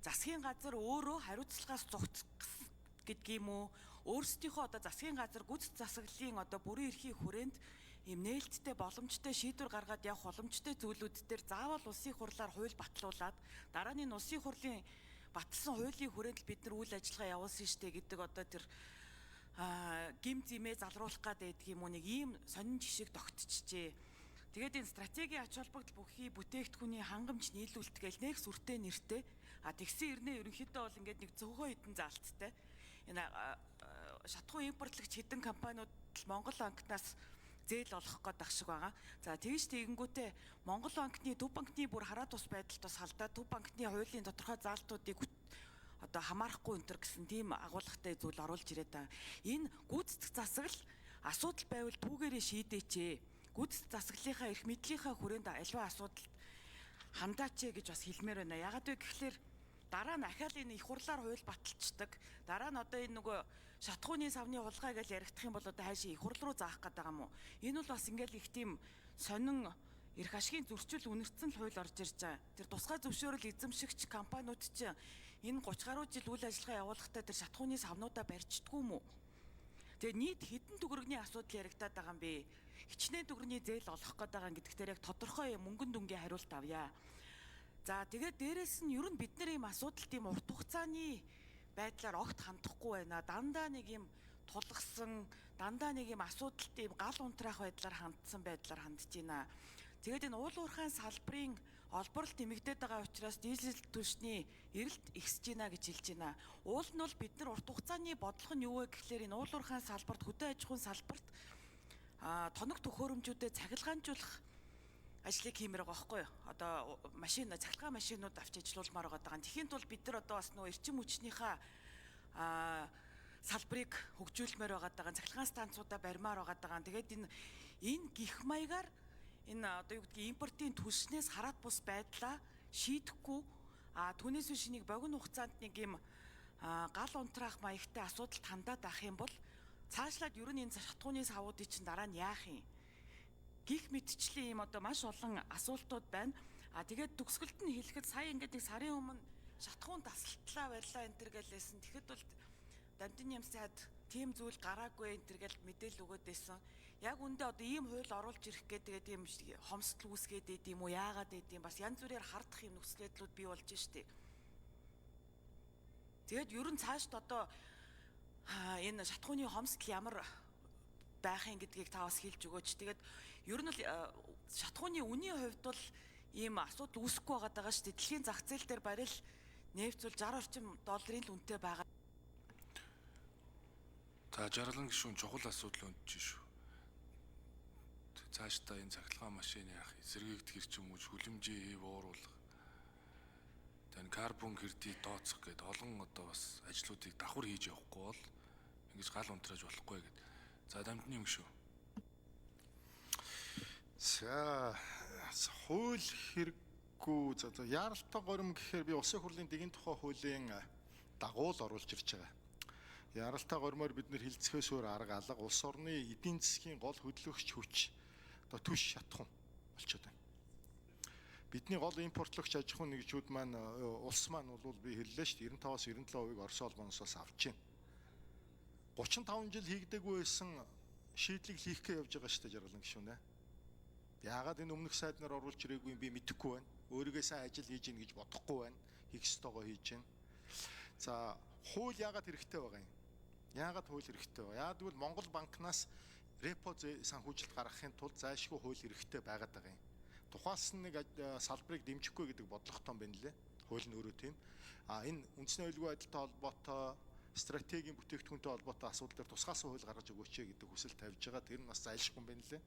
засгийн газар өөрөө хариуцлагаас зугтсан гэдгийм үү? Өөрсдийнхөө одоо засгийн газар гүйцэтгэх засаглалын одоо бүрэн эрхийн хүрээнд ийм нээлттэй боломжтой шийдвэр гаргаад явах боломжтой зүйлүүд дээр заавал улсын хурлаар хууль батлуулаад дараа нь улсын хурлын батлсан хуулийн хүрээнд бид нар үйл ажиллагаа явуулсан штэ гэдэг одоо тэр гим зэмээ залруулах гэдэг юм уу, нэг ийм сонин жишг тогтчихжээ. Тэгээд энэ стратегийн ач холбогдол бүхий бүтээгдэхүүний хангамж нийлүүлэлтгээл нэг сүртэй нэртэй тэгсэн ирнэ ерөнхийдөө бол ингээд нэг зөвхөн хідэн заалттай энэ шатхуун импортлогч хэдэн компаниуд Монгол банкнаас зээл олох гэдэг шиг байгаа. За тэгж тэгэнгүүтээ Монгол банкны төв банкны бүр хараад тус байдалд бас халдаад төв банкны хуулийн тодорхой заалтуудыг одоо хамаарахгүй өнтер гэсэн тийм агуулгатай зүйл оруулж ирээд байгаа. Энэ гүйцэтгэх засаглал асуудал байвал түүгээрээ шийдээч. Гүйцэтгэх засаглалынхаа эрх мэдлийнхаа хүрээнд аливаа асуудалд хандаач гэж бас хэлмээр байна. Ягаад вэ гэхлээр дараа нь ахаал энэ их хурлаар хууль баталцдаг. Дараа нь одоо энэ нөгөө шатхууны савны хулгай гэж яригдах юм бол одоо хайшаа их хурл руу заах гэдэг юм уу? Энэ бол бас ингээл их тийм сонин эрх ашигын зөрчил үнэрсэн л хууль орж ирж байгаа. Тэр тусгай зөвшөөрөл эзэмшигч компаниуд чинь энэ 30 гаруй жил үйл ажиллагаа явуулахдаа тэр шатхууны савнуудаа барьждгүй юм уу? Тэгээ нийт хэдэн төгрөгийн асуудал яригадаад байгаа юм бэ? Хичнээн төгрөгийн зээл олох гээд байгаа гэдэгтэр яг тодорхой мөнгөн дүнгийн хариулт авъя. За тэгээд дээрэс нь ер нь бид нар ийм асуудал тийм урт хугацааны байдлаар огт хандахгүй байна. Дандаа нэг юм тулгсан, дандаа нэг юм асуудалт ийм гал унтраах байдлаар хандсан байдлаар хандж байна. Тэгээд энэ уул уурхайн салбарын олборлт нэмэгдээд байгаа учраас дизель түлшний эрэлт ихсэж байна гэж хэлж байна. Уул нь бол бид нар урт хугацааны бодлого нь юу вэ гэхлээр энэ уул уурхайн салбарт, хөдөө аж ахуйн салбарт тоног төхөөрөмжүүдэд цахилгаанжуулах ажлыг хиймээр байгаа байхгүй юу? Одоо цахилгаан машинууд авч ажиллаулмаар байгаа. Тэхийн тулд бид нар одоо бас нөгөө эрчим хүчнийхээ салбарыг хөгжүүлмээр байгаа. Цахилгаан станцуудаа барьмаар байгаа. Тэгээд энэ гих маягаар энэ одоо юу гэдгийг импортын түлшнээс хараад бус байдлаа шийдэхгүй түүнээс биш нэг богино хугацаанд нэг юм гал унтраах маягтай асуудалд хандаад ах юм бол цаашлаад ер нь энэ шатхууны савуудыг чинь дараа нь яах юм? Гих мэдчлэн ийм одоо маш олон асуултууд байна. Тэгээд төгсгөлд нь хэлэхэд сая ингээд нэг сарын өмнө шатхуун тасалтлаа барьлаа энэ төр гэлээсэн. Тэгэхэд бол Дамжин яам сайд тийм зүйл гараагүй энэ төр гэл мэдээлэл өгөөд байсан. Яг үндэ одоо ийм хууль оруулж ирэх гэдэг ийм хомсдол үүсгээд байд юм уу? Яагаад байд юм? Бас янз бүрээр хардах юм нөхцөл байдлууд бий болж штэ. Тэгээд ер нь цаашд одоо энэ шатхууны хомсдол ямар байх юм гэдгийг та бас хэлж өгөөч. Тэгээд ер нь л шатхууны үнийн хувьд бол ийм асуудал үүсэхгүй байгаа шүү дээ. Дэлхийн зах зээл дээр барил нефть бол 60 орчим долларын л үнэтэй байгаа. За жаргалан гишүүн чухал асуудал өндөж шүү. Цаашдаа энэ цахилгаан машины яах, эсэргийгдэх хэрчим үуч хүлэмжээ хийв ууруулах. Тань карбон кредит тооцох гэдэг олон одоо бас ажлуудыг давхар хийж явахгүй бол ингэж гал унтрааж болохгүй гэд. За Дамжны юм шүү. За хууль хэрэггүй яаралтай горим гэхээр би улсын хурлын дэгийн тухай хуулийн дагуу л оруулж ирж байгаа. Яаралтай гормоор бид нэр хилцэхээс өөр арга алга улс орны эдийн засгийн гол хөдөлгөгч хүч одоо түш шатхуун болчиход байна. Бидний гол импортлогч аж ахуйн нэгжүүд маань улс маань бол би хэллээ шүү дээ 95-аас 97% Орос улбаноос авч байна. 35 жил хийгдэггүй байсан шийдлийг хийх гэж явж байгаа шүү дээ жаргалан гишүүнэ. Яагаад энэ өмнөх сайд нар оруулж ирээгүй юм би мэдэхгүй байна. Өөрийгөө сайн ажил хийж гин гэж бодохгүй байна. Хийх ёстойгоо хийж байна. За хууль яагаад хэрэгтэй байгаа юм? Яагаад хууль хэрэгтэй вэ? Яагаад гэвэл Монгол банкнаас репо санхүүжилт гаргахын тулд зайлшгүй хууль хэрэгтэй байгаад байгаа юм. Тухайлсан нэг салбарыг дэмжихгүй гэдэг бодлоготой юм байна лээ. Хууль нь өөрөө тийм. Энэ үндэсний аюулгүй байдалтай холбоотой стратегийн бүтээгдэхүүнтэй холбоотой асуудал дээр тусгаасан хууль гаргаж өгөөч гэдэг хүсэл тавьж байгаа. Тэр нь бас зайлшгүй юм байна лээ.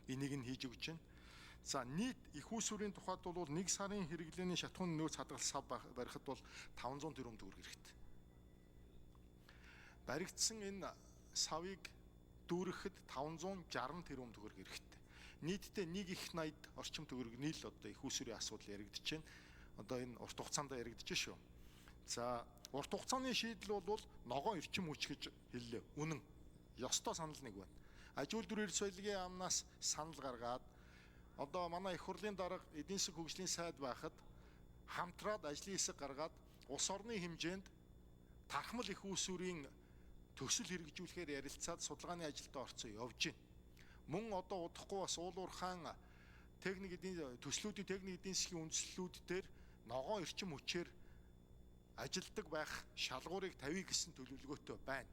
Энийг нь хийж өгч байна. За нийт их усүрийн тухайд бол 1 сарын хэрэглээний шатхууны нөөц хадгалах сав барихад бол 500 тэрбум төгрөг хэрэгтэй. Баригдсан энэ савыг дүүрэхэд 560 тэрбум төгрөг хэрэгтэй. Нийтдээ 1.80 орчим төгрөгний л одоо их усүрийн асуудал яригдж байна. Одоо энэ урт хугацаанд яригдж шүү. За урт хугацааны шийдэл бол ногоон эрчим хүч гэж хэллээ. Үнэн. Ёстой санал нэг байна. Аж үйлдвэр эрс соёлын яамнаас санал гаргаад одоо манай их хурлын дарга эдийн засгийн хөгжлийн сайд байхад хамтраад ажлын хэсэг гаргаад улс орны хэмжээнд тархмал их усүрийн төсөл хэрэгжүүлэхээр ярилцаад судалгааны ажилд орцсон явж байна. Мөн одоо удахгүй бас уулуурхаан техник эдийн төслүүдийн техник эдийн засгийн үндэслэлүүд дээр ногоон эрчим хүчээр ажилдаг байх шалгуурыг тавья гэсэн төлөвлөгөөтэй байна.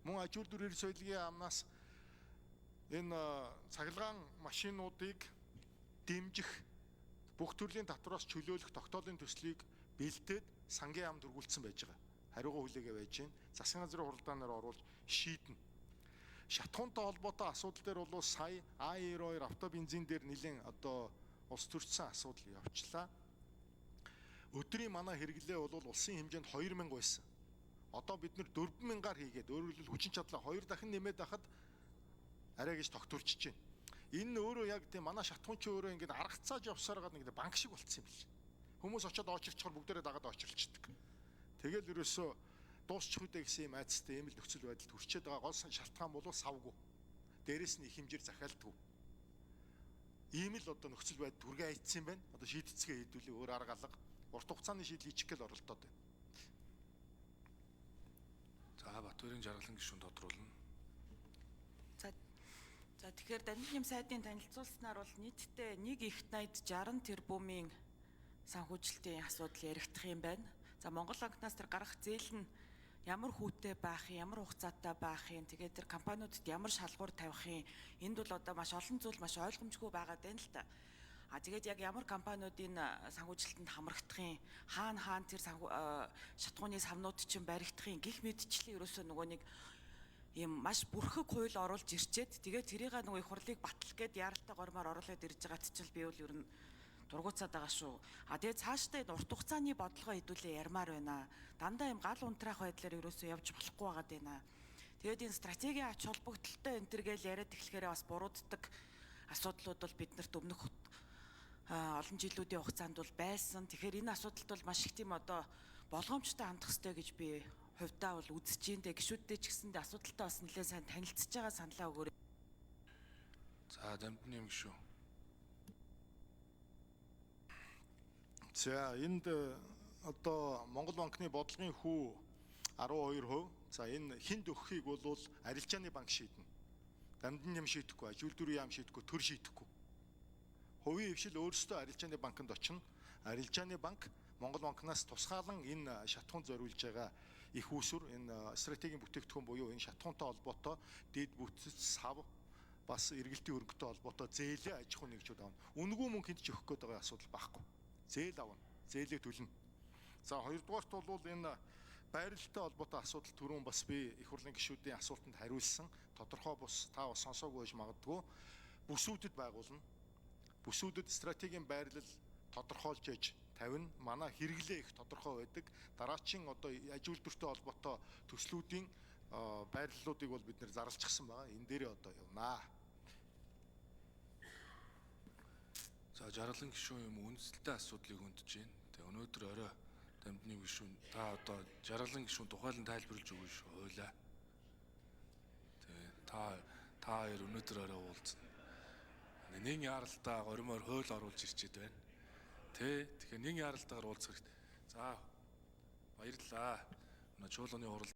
Мөн аж үйлдвэр эрх соёлын амнаас энэ цахилгаан машинуудыг дэмжих бүх төрлийн татвараас чөлөөлөх тогтоолын төслийг бэлдээд сангийн яамд өргүүлсэн байж байгаа. Хариугаа хүлээгээ байж байна. Засгийн газрын хуралдаанаар оруулж шийднэ. Шатхуунтай холбоотой асуудал дээр бол сая А92 автобензин дээр нэлээд одоо улс төрчсөн асуудал явчлаа. Өдрийн манай хэрэглээ бол улсын хэмжээнд 2000 байсан. Одоо бид нэр 4000-аар хийгээд өөрөөр хэлбэл хүчин чадлаа 2 дахин нэмээд байхад арай гэж тогтворчж байна. Энэ нь өөрөө яг тийм манай шатхуунч өөрөө ингээд аргацааж явсаар гад нэг банк шиг болцсон юм биш. Хүмүүс очиод очирчхоор бүгдээрээ дагаад очирлцдаг. Тэгэл ерөөсөө дуусчих үдэ гэсэн юм айцтай ийм л нөхцөл байдалд хүрчээд байгаа гол шалтгаан бол савгүй. Дээрээс нь их хэмжээр захиалдаггүй. Ийм л одоо нөхцөл байдалд түргээ айцсан юм байна. Одоо шийдцгээ хийдүүлээ өөр арга алга. Урт хугацааны шийдэл хийчих гээл оролдоод байна. За Батбаярын жаргалан гишүүн тодруулна. За тэгэхээр Данилын сайдын танилцуулснаар бол нийтдээ 1 их 80 тэрбумын санхүүжилтийн асуудал яригдах юм байна. За Монгол банкнаас тэр гарах зээл нь ямар хүүтэй байх юм, ямар хугацаатай байх юм, тэгээд тэр компаниудад ямар шалгуур тавих юм, энд бол одоо маш олон зүйл маш ойлгомжгүй байгаад байна л та. Тэгээд яг ямар компаниудын санхүүжилтөнд хамрагдах юм, хаана тэр шатхууны савнууд чинь баригдах юм гэх мэдчлээ ерөөсөө нөгөө нэг ийм маш бүрхэг хууль оруулж ирчээд тэгээд тэрийг нөгөө их хурлыг батлах гээд яаралтай гормоор оруулаад ирж байгаа ч би бол ер нь дургуцаад байгаа шүү. Тэгээд цаашдаа энэ урт хугацааны бодлогоо хэдүүлээ ярмаар байна. Дандаа ийм гал унтраах байдлаар ерөөсөө явж болохгүй байгаад байна. Тэгээд энэ стратегийн ач холбогдолтой энэ төр гээл яриад эхлэхээрээ бас бурууддаг асуудлууд бол биднэрт өмнөх олон жилүүдийн хугацаанд бол байсан. Тэгэхээр энэ асуудалд бол маш их тийм одоо болгоомжтой хандах хэрэгтэй гэж би хувьдаа бол үзэж байна. Гишүүдтэй ч гэсэндээ асуудалтай бас нэлээд сайн танилцж байгаа саналаа өгөөрэй. За Дамжны гишүүн. За энд одоо Монгол банкны бодлогын хүү 12%. За энэ хинд өгөхийг бол арилжааны банк шийднэ. Дамжин яам шийдэхгүй, аж үйлдвэрийн яам шийдэхгүй, төр шийдэхгүй. Хувийн хвшил өөрсдөө арилжааны банкнд очино. Арилжааны банк Монгол банкнаас тусгаалan энэ шатхуунд зориулж байгаа их усүр энэ стратегийн бүтээгдэхүүн буюу энэ шатхуунтай холбоотой дэд бүтц сав бас эргэлтийн өргөтэй холбоотой зээлээ аж ахуйн нэгжүүд авна. Үнэгүй мөнгө хэд ч өгөх гээд байгаа асуудал байхгүй. Зээл авна. Зээлээ төлнө. За хоёрдугаарт бол энэ байралтай холбоотой асуудал түрүүн бас би их хурлын гишүүдийн асуултанд хариулсан. Тодорхой бус та бас сонсоогүй байж магадгүй. Бүсүүдэд байгуулна. Бүсүүдэд стратегийн байрлал тодорхойлж ээж тавина. Манай хэрэглээ их тодорхой байдаг. Дараачийн одоо аж үйлдвэртэй холбоотой төслүүдийн байрлалуудыг бол бид нэр зарлчихсан байгаа. Энэ дээрээ одоо явнаа. За жаргалан гишүүн юм үндэслэлтэй асуудлыг хөндөж байна. Тэгээ өнөөдөр орой Дамжны гишүүн та одоо жаргалан гишүүн тухайлан тайлбарлаж өгнө шүү хойлоо. Тэгээ та хоёр өнөөдөр орой уулзна. Нэг яралтаа горимоор хууль оруулж ирчээд байна. Тэгэхээр нэг яралтаагаар уулзах хэрэгтэй. За баярлалаа. Чуулганы хурал